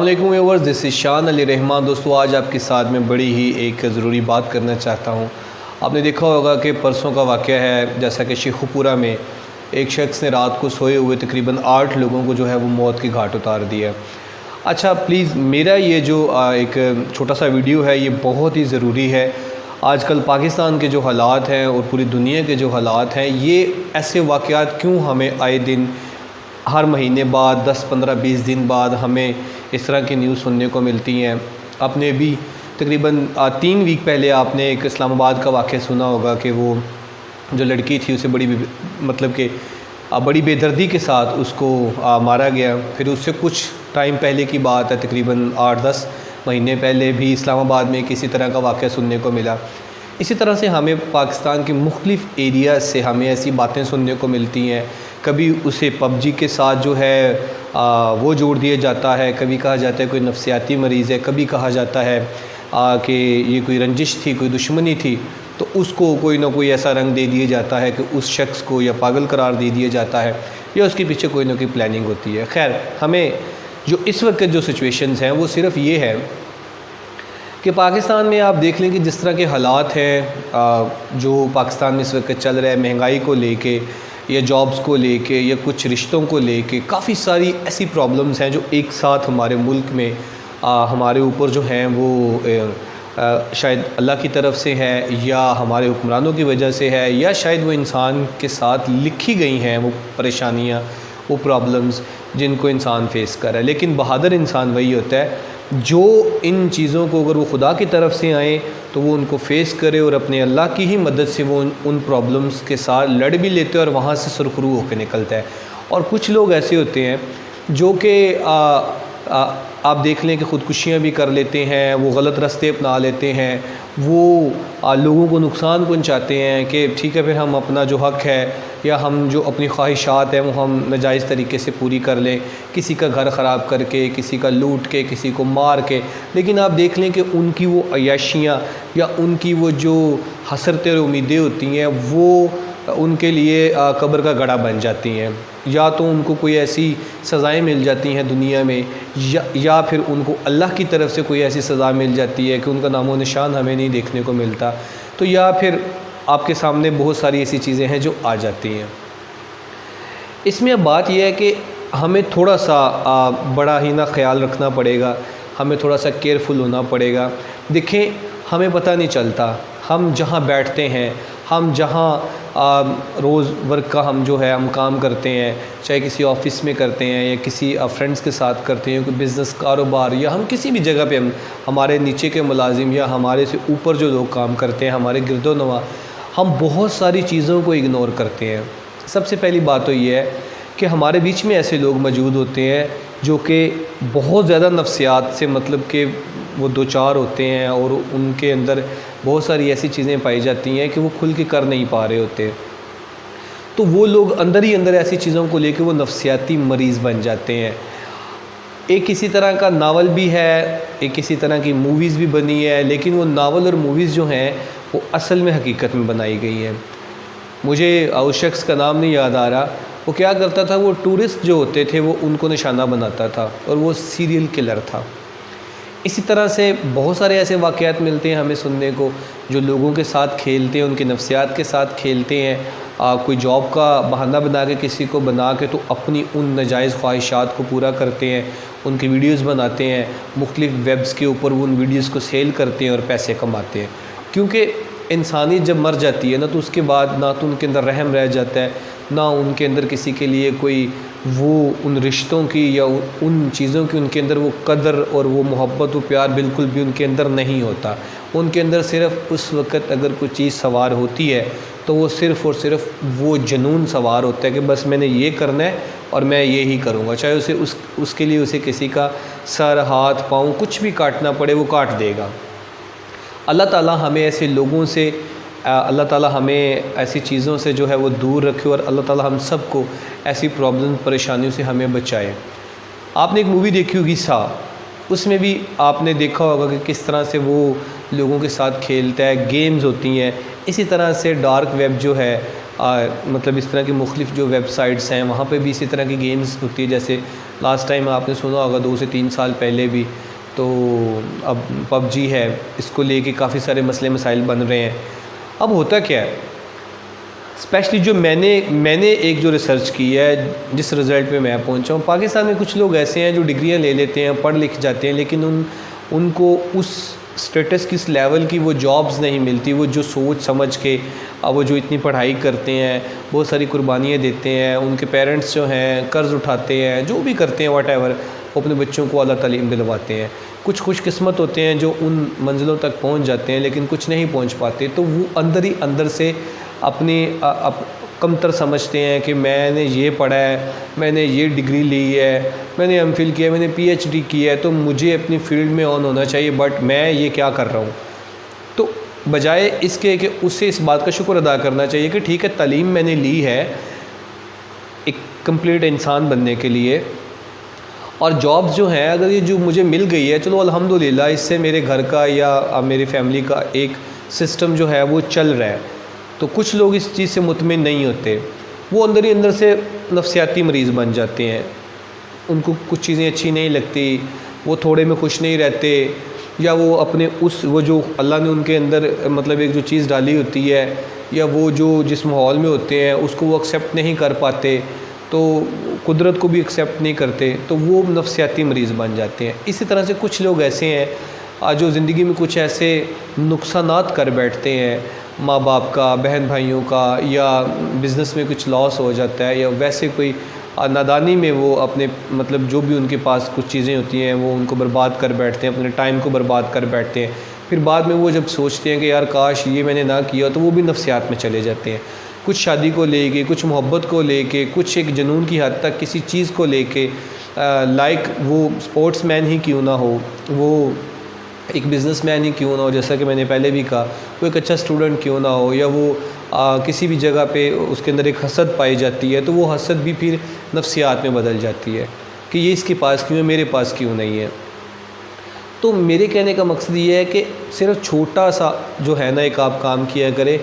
علیکم ویورز، دس از شان علی رحمان۔ دوستو آج آپ کے ساتھ میں بڑی ہی ایک ضروری بات کرنا چاہتا ہوں۔ آپ نے دیکھا ہوگا کہ پرسوں کا واقعہ ہے، جیسا کہ شیخ پورہ میں ایک شخص نے رات کو سوئے ہوئے تقریباً 8 لوگوں کو جو ہے وہ موت کی گھاٹ اتار دیا۔ اچھا پلیز میرا یہ جو ایک چھوٹا سا ویڈیو ہے یہ بہت ہی ضروری ہے۔ آج کل پاکستان کے جو حالات ہیں اور پوری دنیا کے جو حالات ہیں، یہ ایسے واقعات کیوں ہمیں آئے دن ہر مہینے بعد 10 15 20 دن بعد ہمیں اس طرح کی نیوز سننے کو ملتی ہیں۔ آپ نے بھی تقریباً 3 ویک پہلے آپ نے ایک اسلام آباد کا واقعہ سنا ہوگا کہ وہ جو لڑکی تھی اسے بڑی بے دردی کے ساتھ اس کو مارا گیا۔ پھر اس سے کچھ ٹائم پہلے کی بات ہے، تقریباً 8-10 مہینے پہلے بھی اسلام آباد میں کسی طرح کا واقعہ سننے کو ملا۔ اسی طرح سے ہمیں پاکستان کے مختلف ایریاز سے ہمیں ایسی باتیں سننے کو ملتی ہیں۔ کبھی اسے پب جی کے ساتھ جو ہے وہ جوڑ دیا جاتا ہے، کبھی کہا جاتا ہے کوئی نفسیاتی مریض ہے، کبھی کہا جاتا ہے کہ یہ کوئی رنجش تھی، کوئی دشمنی تھی، تو اس کو کوئی نہ کوئی ایسا رنگ دے دیا جاتا ہے کہ اس شخص کو یا پاگل قرار دے دیا جاتا ہے، یا اس کے پیچھے کوئی نہ کوئی پلاننگ ہوتی ہے۔ خیر، ہمیں جو اس وقت جو سچویشنز ہیں وہ صرف یہ ہے کہ پاکستان میں آپ دیکھ لیں کہ جس طرح کے حالات ہیں جو پاکستان میں اس وقت چل رہا ہے، مہنگائی کو لے کے یا جابز کو لے کے یا کچھ رشتوں کو لے کے، کافی ساری ایسی پرابلمز ہیں جو ایک ساتھ ہمارے ملک میں ہمارے اوپر جو ہیں وہ شاید اللہ کی طرف سے ہے یا ہمارے حکمرانوں کی وجہ سے ہے، یا شاید وہ انسان کے ساتھ لکھی گئی ہیں وہ پریشانیاں، وہ پرابلمز جن کو انسان فیس کر رہا ہے۔ لیکن بہادر انسان وہی ہوتا ہے جو ان چیزوں کو اگر وہ خدا کی طرف سے آئیں تو وہ ان کو فیس کرے اور اپنے اللہ کی ہی مدد سے وہ ان پرابلمز کے ساتھ لڑ بھی لیتے ہیں اور وہاں سے سرخرو ہو کے نکلتا ہے۔ اور کچھ لوگ ایسے ہوتے ہیں جو کہ آپ دیکھ لیں کہ خودکشیاں بھی کر لیتے ہیں، وہ غلط راستے اپنا لیتے ہیں، وہ لوگوں کو نقصان پہنچاتے ہیں کہ ٹھیک ہے پھر ہم اپنا جو حق ہے یا ہم جو اپنی خواہشات ہیں وہ ہم ناجائز طریقے سے پوری کر لیں، کسی کا گھر خراب کر کے، کسی کا لوٹ کے، کسی کو مار کے۔ لیکن آپ دیکھ لیں کہ ان کی وہ عیاشیاں یا ان کی وہ جو حسرتیں اور امیدیں ہوتی ہیں وہ ان کے لیے قبر کا گڑھا بن جاتی ہیں، یا تو ان کو کوئی ایسی سزائیں مل جاتی ہیں دنیا میں یا پھر ان کو اللہ کی طرف سے کوئی ایسی سزا مل جاتی ہے کہ ان کا نام و نشان ہمیں نہیں دیکھنے کو ملتا، تو یا پھر آپ کے سامنے بہت ساری ایسی چیزیں ہیں جو آ جاتی ہیں۔ اس میں اب بات یہ ہے کہ ہمیں تھوڑا سا بڑا ہی نہ خیال رکھنا پڑے گا، ہمیں تھوڑا سا کیئرفل ہونا پڑے گا۔ دیکھیں ہمیں پتہ نہیں چلتا، ہم جہاں بیٹھتے ہیں، ہم جہاں روز ورک کا ہم جو ہے ہم کام کرتے ہیں، چاہے کسی آفس میں کرتے ہیں یا کسی فرینڈس کے ساتھ کرتے ہیں، کوئی بزنس کاروبار، یا ہم کسی بھی جگہ پہ ہمارے نیچے کے ملازم یا ہمارے سے اوپر جو لوگ کام کرتے ہیں، ہمارے گرد و نواح، ہم بہت ساری چیزوں کو اگنور کرتے ہیں۔ سب سے پہلی بات تو یہ ہے کہ ہمارے بیچ میں ایسے لوگ موجود ہوتے ہیں جو کہ بہت زیادہ نفسیات سے مطلب کہ وہ دوچار ہوتے ہیں، اور ان کے اندر بہت ساری ایسی چیزیں پائی جاتی ہیں کہ وہ کھل کے کر نہیں پا رہے ہوتے، تو وہ لوگ اندر ہی اندر ایسی چیزوں کو لے کے وہ نفسیاتی مریض بن جاتے ہیں۔ ایک اسی طرح کا ناول بھی ہے، ایک اسی طرح کی موویز بھی بنی ہے، لیکن وہ ناول اور موویز جو ہیں وہ اصل میں حقیقت میں بنائی گئی ہیں۔ مجھے اس شخص کا نام نہیں یاد آ رہا، وہ کیا کرتا تھا، وہ ٹورسٹ جو ہوتے تھے وہ ان کو نشانہ بناتا تھا، اور وہ سیریل کلر تھا۔ اسی طرح سے بہت سارے ایسے واقعات ملتے ہیں ہمیں سننے کو جو لوگوں کے ساتھ کھیلتے ہیں، ان کے نفسیات کے ساتھ کھیلتے ہیں۔ کوئی جاب کا بہانہ بنا کے کسی کو بنا کے تو اپنی ان ناجائز خواہشات کو پورا کرتے ہیں، ان کی ویڈیوز بناتے ہیں، مختلف ویبز کے اوپر وہ ان ویڈیوز کو سیل کرتے ہیں اور پیسے کماتے ہیں۔ کیونکہ انسانیت جب مر جاتی ہے نا تو اس کے بعد نہ تو ان کے اندر رحم رہ جاتا ہے، نہ ان کے اندر کسی کے لیے کوئی وہ ان رشتوں کی یا ان چیزوں کی ان کے اندر وہ قدر اور وہ محبت و پیار بالکل بھی ان کے اندر نہیں ہوتا۔ ان کے اندر صرف اس وقت اگر کوئی چیز سوار ہوتی ہے تو وہ صرف اور صرف وہ جنون سوار ہوتا ہے کہ بس میں نے یہ کرنا ہے اور میں یہی کروں گا، چاہے اسے اس کے لیے اسے کسی کا سر، ہاتھ، پاؤں کچھ بھی کاٹنا پڑے وہ کاٹ دے گا۔ اللہ تعالیٰ ہمیں ایسے لوگوں سے، اللہ تعالیٰ ہمیں ایسی چیزوں سے جو ہے وہ دور رکھے، اور اللہ تعالیٰ ہم سب کو ایسی پرابلم پریشانیوں سے ہمیں بچائے۔ آپ نے ایک مووی دیکھی ہوگی سا، اس میں بھی آپ نے دیکھا ہوگا کہ کس طرح سے وہ لوگوں کے ساتھ کھیلتا ہے، گیمز ہوتی ہیں۔ اسی طرح سے ڈارک ویب جو ہے مطلب اس طرح کی مختلف جو ویب سائٹس ہیں وہاں پہ بھی اسی طرح کی گیمز ہوتی ہے. جیسے لاسٹ ٹائم آپ نے سنا ہوگا 2 سے 3 سال پہلے بھی تو اب پب جی ہے، اس کو لے کے کافی سارے مسئلے مسائل بن رہے ہیں. اب ہوتا کیا ہے، اسپیشلی جو میں نے ایک جو ریسرچ کی ہے، جس رزلٹ پہ میں پہنچا ہوں، پاکستان میں کچھ لوگ ایسے ہیں جو ڈگریاں لے لیتے ہیں، پڑھ لکھ جاتے ہیں، لیکن ان کو اس سٹیٹس کس لیول کی وہ جابز نہیں ملتی. وہ جو سوچ سمجھ کے وہ جو اتنی پڑھائی کرتے ہیں، بہت ساری قربانیاں دیتے ہیں، ان کے پیرنٹس جو ہیں قرض اٹھاتے ہیں، جو بھی کرتے ہیں واٹ ایور، وہ اپنے بچوں کو اعلیٰ تعلیم دلواتے ہیں. کچھ خوش قسمت ہوتے ہیں جو ان منزلوں تک پہنچ جاتے ہیں، لیکن کچھ نہیں پہنچ پاتے. تو وہ اندر ہی اندر سے اپنی کمتر سمجھتے ہیں کہ میں نے یہ پڑھا ہے، میں نے یہ ڈگری لی ہے، میں نے ایم فل کیا ہے، میں نے پی ایچ ڈی کی ہے، تو مجھے اپنی فیلڈ میں آن ہونا چاہیے، بٹ میں یہ کیا کر رہا ہوں. تو بجائے اس کے کہ اس سے اس بات کا شکر ادا کرنا چاہیے کہ ٹھیک ہے تعلیم میں نے لی ہے ایک کمپلیٹ انسان بننے کے لیے، اور جابز جو ہیں اگر یہ جو مجھے مل گئی ہے، چلو الحمدللہ اس سے میرے گھر کا یا میری فیملی کا ایک سسٹم جو ہے وہ چل رہا ہے. تو کچھ لوگ اس چیز سے مطمئن نہیں ہوتے، وہ اندر ہی اندر سے نفسیاتی مریض بن جاتے ہیں. ان کو کچھ چیزیں اچھی نہیں لگتی، وہ تھوڑے میں خوش نہیں رہتے، یا وہ اپنے وہ جو اللہ نے ان کے اندر مطلب ایک جو چیز ڈالی ہوتی ہے، یا وہ جو جس ماحول میں ہوتے ہیں اس کو وہ ایکسیپٹ نہیں کر پاتے، تو قدرت کو بھی ایکسیپٹ نہیں کرتے، تو وہ نفسیاتی مریض بن جاتے ہیں. اسی طرح سے کچھ لوگ ایسے ہیں جو زندگی میں کچھ ایسے نقصانات کر بیٹھتے ہیں، ماں باپ کا، بہن بھائیوں کا، یا بزنس میں کچھ لاس ہو جاتا ہے، یا ویسے کوئی نادانی میں وہ اپنے مطلب جو بھی ان کے پاس کچھ چیزیں ہوتی ہیں وہ ان کو برباد کر بیٹھتے ہیں، اپنے ٹائم کو برباد کر بیٹھتے ہیں. پھر بعد میں وہ جب سوچتے ہیں کہ یار کاش یہ میں نے نہ کیا، تو وہ بھی نفسیات میں چلے جاتے ہیں. کچھ شادی کو لے کے، کچھ محبت کو لے کے، کچھ ایک جنون کی حد تک کسی چیز کو لے کے، لائک وہ سپورٹس مین ہی کیوں نہ ہو، وہ ایک بزنس مین ہی کیوں نہ ہو، جیسا کہ میں نے پہلے بھی کہا، وہ ایک اچھا اسٹوڈنٹ کیوں نہ ہو، یا وہ کسی بھی جگہ پہ اس کے اندر ایک حسد پائی جاتی ہے، تو وہ حسد بھی پھر نفسیات میں بدل جاتی ہے کہ یہ اس کے پاس کیوں ہے، میرے پاس کیوں نہیں ہے. تو میرے کہنے کا مقصد یہ ہے کہ صرف چھوٹا سا جو ہے نا ایک آپ کام کیا کرے.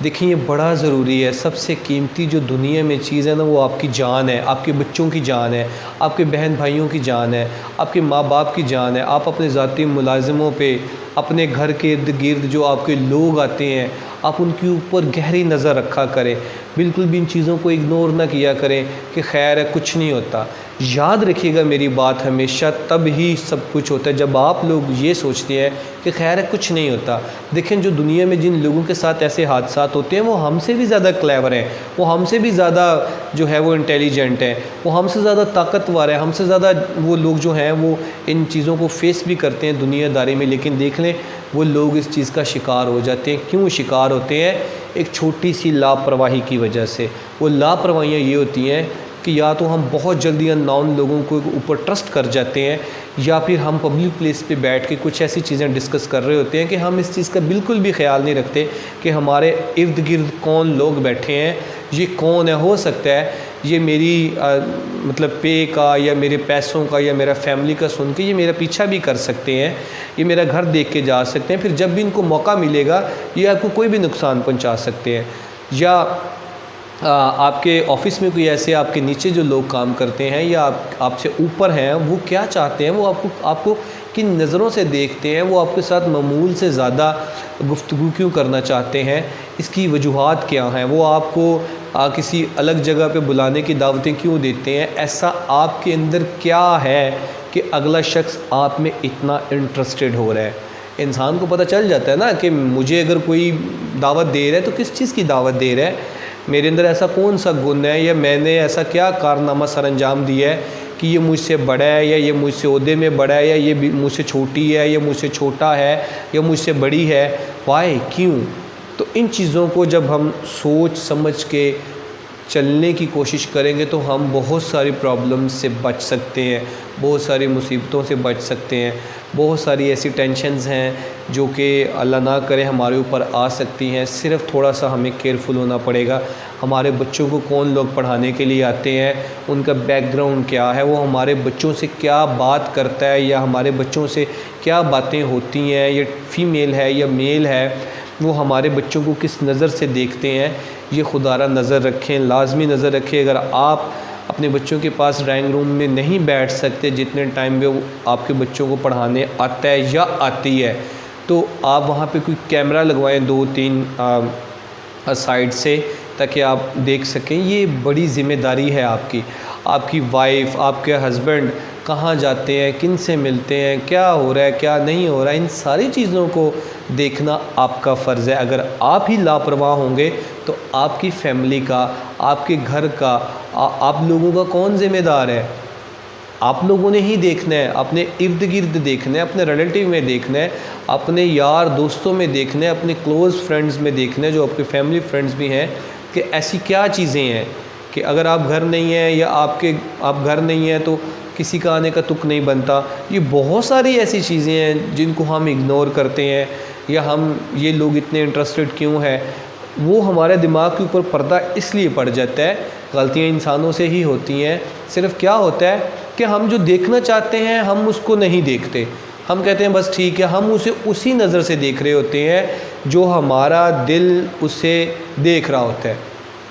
دیکھیں یہ بڑا ضروری ہے. سب سے قیمتی جو دنیا میں چیز ہے نا وہ آپ کی جان ہے، آپ کے بچوں کی جان ہے، آپ کے بہن بھائیوں کی جان ہے، آپ کے ماں باپ کی جان ہے. آپ اپنے ذاتی ملازموں پہ، اپنے گھر کے ارد گرد جو آپ کے لوگ آتے ہیں، آپ ان کے اوپر گہری نظر رکھا کریں. بالکل بھی ان چیزوں کو اگنور نہ کیا کریں کہ خیر ہے کچھ نہیں ہوتا. یاد رکھیے گا میری بات، ہمیشہ تب ہی سب کچھ ہوتا ہے جب آپ لوگ یہ سوچتے ہیں کہ خیر ہے کچھ نہیں ہوتا. دیکھیں جو دنیا میں جن لوگوں کے ساتھ ایسے حادثات ہوتے ہیں وہ ہم سے بھی زیادہ کلیور ہیں، وہ ہم سے بھی زیادہ جو ہے وہ انٹیلیجنٹ ہیں، وہ ہم سے زیادہ طاقتور ہیں، ہم سے زیادہ وہ لوگ جو ہیں وہ ان چیزوں کو فیس بھی کرتے ہیں دنیا داری میں. لیکن دیکھ لیں وہ لوگ اس چیز کا شکار ہو جاتے ہیں. کیوں شکار ہوتے ہیں؟ ایک چھوٹی سی لاپرواہی کی وجہ سے. وہ لاپرواہیاں یہ ہوتی ہیں کہ یا تو ہم بہت جلدی ان نون لوگوں کو اوپر ٹرسٹ کر جاتے ہیں، یا پھر ہم پبلک پلیس پہ بیٹھ کے کچھ ایسی چیزیں ڈسکس کر رہے ہوتے ہیں کہ ہم اس چیز کا بالکل بھی خیال نہیں رکھتے کہ ہمارے ارد گرد کون لوگ بیٹھے ہیں، یہ کون ہے. ہو سکتا ہے یہ میری مطلب پے کا یا میرے پیسوں کا یا میرا فیملی کا سن کے یہ میرا پیچھا بھی کر سکتے ہیں، یہ میرا گھر دیکھ کے جا سکتے ہیں. پھر جب بھی ان کو موقع ملے گا یہ آپ کو کوئی بھی نقصان پہنچا سکتے ہیں. یا آپ کے آفس میں کوئی ایسے آپ کے نیچے جو لوگ کام کرتے ہیں یا آپ سے اوپر ہیں، وہ کیا چاہتے ہیں، وہ آپ کو کن نظروں سے دیکھتے ہیں، وہ آپ کے ساتھ معمول سے زیادہ گفتگو کیوں کرنا چاہتے ہیں، اس کی وجوہات کیا ہیں، وہ آپ کو کسی الگ جگہ پہ بلانے کی دعوتیں کیوں دیتے ہیں. ایسا آپ کے اندر کیا ہے کہ اگلا شخص آپ میں اتنا انٹرسٹڈ ہو رہا ہے. انسان کو پتہ چل جاتا ہے نا کہ مجھے اگر کوئی دعوت دے رہا ہے تو کس چیز کی دعوت دے رہا ہے، میرے اندر ایسا کون سا گن ہے، یا میں نے ایسا کیا کارنامہ سر انجام دیا ہے کہ یہ مجھ سے بڑا ہے، یا یہ مجھ سے عہدے میں بڑا ہے، یا یہ مجھ سے چھوٹی ہے، یا مجھ سے چھوٹا ہے، یا مجھ سے بڑی ہے. وائی، کیوں؟ تو ان چیزوں کو جب ہم سوچ سمجھ کے چلنے کی کوشش کریں گے تو ہم بہت ساری پرابلمز سے بچ سکتے ہیں، بہت ساری مصیبتوں سے بچ سکتے ہیں. بہت ساری ایسی ٹینشنز ہیں جو کہ اللہ نہ کرے ہمارے اوپر آ سکتی ہیں. صرف تھوڑا سا ہمیں کیئرفل ہونا پڑے گا. ہمارے بچوں کو کون لوگ پڑھانے کے لیے آتے ہیں، ان کا بیک گراؤنڈ کیا ہے، وہ ہمارے بچوں سے کیا بات کرتا ہے، یا ہمارے بچوں سے کیا باتیں ہوتی ہیں، یہ فیمیل ہے یا میل ہے، وہ ہمارے بچوں کو کس نظر سے دیکھتے ہیں، یہ خدا را نظر رکھیں، لازمی نظر رکھیں۔ اگر آپ اپنے بچوں کے پاس ڈرائنگ روم میں نہیں بیٹھ سکتے جتنے ٹائم میں وہ آپ کے بچوں کو پڑھانے آتا ہے یا آتی ہے، تو آپ وہاں پہ کوئی کیمرہ لگوائیں 2-3 سائڈ سے، تاکہ آپ دیکھ سکیں۔ یہ بڑی ذمہ داری ہے آپ کی وائف، آپ کے ہسبینڈ کہاں جاتے ہیں، کن سے ملتے ہیں، کیا ہو رہا ہے، کیا نہیں ہو رہا ہے، ان ساری چیزوں کو دیکھنا آپ کا فرض ہے۔ اگر آپ ہی لاپرواہ ہوں گے تو آپ کی فیملی کا، آپ کے گھر کا، آپ لوگوں کا کون ذمہ دار ہے؟ آپ لوگوں نے ہی دیکھنا ہے، اپنے ارد گرد دیکھنا ہے، اپنے ریلیٹیو میں دیکھنا ہے، اپنے یار دوستوں میں دیکھنا ہے، اپنے کلوز فرینڈز میں دیکھنا ہے، جو آپ کے فیملی فرینڈز بھی ہیں، کہ ایسی کیا چیزیں ہیں کہ اگر آپ گھر نہیں ہیں یا آپ گھر نہیں ہیں تو کسی کا آنے کا تک نہیں بنتا۔ یہ بہت ساری ایسی چیزیں ہیں جن کو ہم اگنور کرتے ہیں، یا یہ لوگ اتنے انٹرسٹڈ کیوں ہیں؟ وہ ہمارے دماغ کے اوپر پردہ اس لیے پڑ جاتا ہے، غلطیاں انسانوں سے ہی ہوتی ہیں۔ صرف کیا ہوتا ہے کہ ہم جو دیکھنا چاہتے ہیں ہم اس کو نہیں دیکھتے، ہم کہتے ہیں بس ٹھیک ہے، ہم اسے اسی نظر سے دیکھ رہے ہوتے ہیں جو ہمارا دل اسے دیکھ رہا ہوتا ہے۔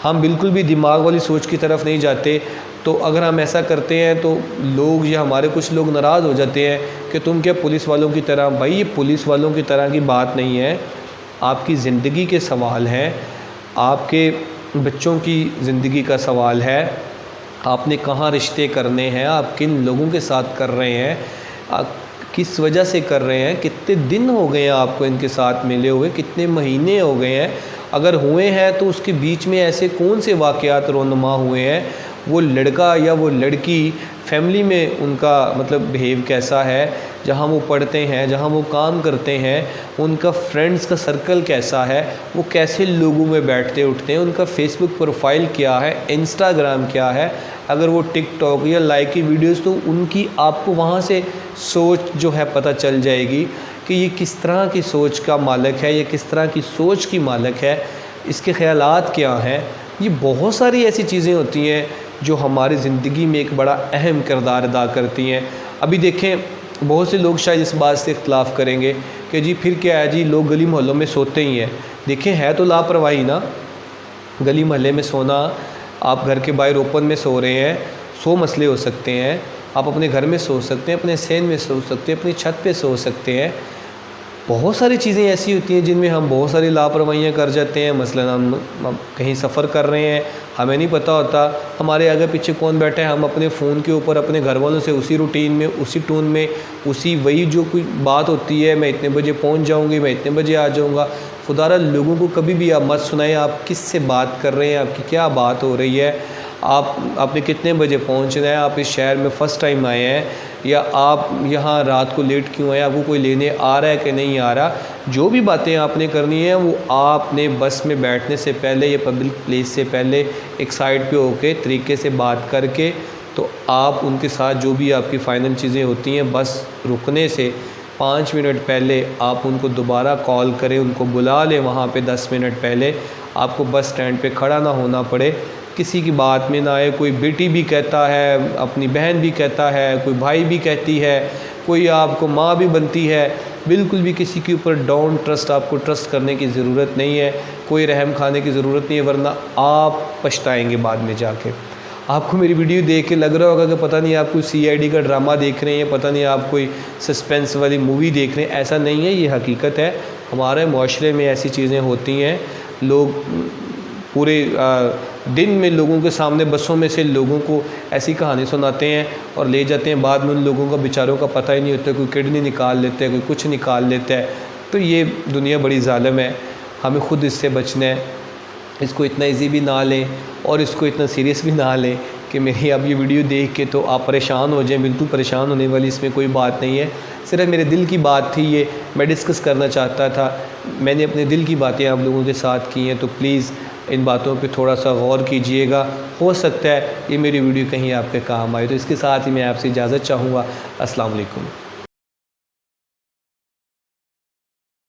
ہم بالکل بھی دماغ والی سوچ کی طرف نہیں جاتے۔ تو اگر ہم ایسا کرتے ہیں تو لوگ یا ہمارے کچھ لوگ ناراض ہو جاتے ہیں کہ تم کیا پولیس والوں کی طرح۔ بھائی یہ پولیس والوں کی طرح کی بات نہیں ہے، آپ کی زندگی کے سوال ہیں، آپ کے بچوں کی زندگی کا سوال ہے، آپ نے کہاں رشتے کرنے ہیں، آپ کن لوگوں کے ساتھ کر رہے ہیں، آپ کس وجہ سے کر رہے ہیں، کتنے دن ہو گئے ہیں آپ کو ان کے ساتھ ملے ہوئے، کتنے مہینے ہو گئے ہیں، اگر ہوئے ہیں تو اس کے بیچ میں ایسے کون سے واقعات رونما ہوئے ہیں، وہ لڑکا یا وہ لڑکی فیملی میں ان کا مطلب بیہیو کیسا ہے، جہاں وہ پڑھتے ہیں، جہاں وہ کام کرتے ہیں، ان کا فرینڈز کا سرکل کیسا ہے، وہ کیسے لوگوں میں بیٹھتے اٹھتے ہیں، ان کا فیس بک پروفائل کیا ہے، انسٹاگرام کیا ہے، اگر وہ ٹک ٹاک یا لائک کی ویڈیوز، تو ان کی آپ کو وہاں سے سوچ جو ہے پتہ چل جائے گی کہ یہ کس طرح کی سوچ کا مالک ہے، یہ کس طرح کی سوچ کی مالک ہے، اس کے خیالات کیا ہیں۔ یہ بہت ساری ایسی چیزیں ہوتی ہیں جو ہماری زندگی میں ایک بڑا اہم کردار ادا کرتی ہیں۔ ابھی دیکھیں بہت سے لوگ شاید اس بات سے اختلاف کریں گے کہ جی پھر کیا ہے، جی لوگ گلی محلوں میں سوتے ہی ہیں۔ دیکھیں ہے تو لاپرواہی نا، گلی محلے میں سونا، آپ گھر کے باہر اوپن میں سو رہے ہیں، 100 مسئلے ہو سکتے ہیں، آپ اپنے گھر میں سو سکتے ہیں، اپنے صحن میں سو سکتے ہیں، اپنی چھت پہ سو سکتے ہیں۔ بہت ساری چیزیں ایسی ہوتی ہیں جن میں ہم بہت ساری لاپرواہیاں کر جاتے ہیں۔ مثلاً ہم کہیں سفر کر رہے ہیں، ہمیں نہیں پتہ ہوتا ہمارے آگے پیچھے کون بیٹھا ہے، ہم اپنے فون کے اوپر اپنے گھر والوں سے اسی روٹین میں، اسی ٹون میں، وہی جو کوئی بات ہوتی ہے، میں اتنے بجے پہنچ جاؤں گی، میں اتنے بجے آ جاؤں گا۔ خدا را لوگوں کو کبھی بھی آپ مت سنائیں آپ کس سے بات کر رہے ہیں، آپ کی کیا بات ہو رہی ہے، آپ نے کتنے بجے پہنچنا ہے، آپ اس شہر میں فرسٹ ٹائم آئے ہیں، یا آپ یہاں رات کو لیٹ کیوں آئے، آپ کو کوئی لینے آ رہا ہے کہ نہیں آ رہا۔ جو بھی باتیں آپ نے کرنی ہیں وہ آپ نے بس میں بیٹھنے سے پہلے یا پبلک پلیس سے پہلے ایک سائڈ پہ ہو کے طریقے سے بات کر کے، تو آپ ان کے ساتھ جو بھی آپ کی فائنل چیزیں ہوتی ہیں، بس رکنے سے 5 منٹ پہلے آپ ان کو دوبارہ کال کریں، ان کو بلا لیں وہاں پہ 10 منٹ پہلے، آپ کو بس سٹینڈ پہ کھڑا نہ ہونا پڑے، کسی کی بات میں نہ آئے۔ کوئی بیٹی بھی کہتا ہے، اپنی بہن بھی کہتا ہے، کوئی بھائی بھی کہتی ہے، کوئی آپ کو ماں بھی بنتی ہے، بالکل بھی کسی کے اوپر ڈونٹ ٹرسٹ، آپ کو ٹرسٹ کرنے کی ضرورت نہیں ہے، کوئی رحم کھانے کی ضرورت نہیں ہے، ورنہ آپ پچھتائیں گے بعد میں جا کے۔ آپ کو میری ویڈیو دیکھ کے لگ رہا ہوگا کہ پتہ نہیں آپ کوئی CID کا ڈرامہ دیکھ رہے ہیں، پتہ نہیں آپ کوئی سسپینس والی مووی دیکھ رہے ہیں، ایسا نہیں ہے، یہ حقیقت ہے۔ ہمارے معاشرے میں ایسی چیزیں ہوتی ہیں، لوگ پورے دن میں لوگوں کے سامنے بسوں میں سے لوگوں کو ایسی کہانی سناتے ہیں اور لے جاتے ہیں، بعد میں ان لوگوں کا بیچاروں کا پتہ ہی نہیں ہوتا، کوئی کڈنی نکال لیتا ہے، کوئی کچھ نکال لیتا ہے۔ تو یہ دنیا بڑی ظالم ہے، ہمیں خود اس سے بچنا ہے، اس کو اتنا ایزی بھی نہ لیں اور اس کو اتنا سیریس بھی نہ لیں کہ میری اب یہ ویڈیو دیکھ کے تو آپ پریشان ہو جائیں۔ بالکل پریشان ہونے والی اس میں کوئی بات نہیں ہے، صرف میرے دل کی بات تھی، یہ میں ڈسکس کرنا چاہتا تھا، میں نے اپنے دل کی باتیں آپ لوگوں کے ساتھ کی ہیں، تو پلیز ان باتوں پہ تھوڑا سا غور کیجئے گا، ہو سکتا ہے یہ میری ویڈیو کہیں آپ کے کام آئے۔ تو اس کے ساتھ ہی میں آپ سے اجازت چاہوں گا۔ السلام علیکم۔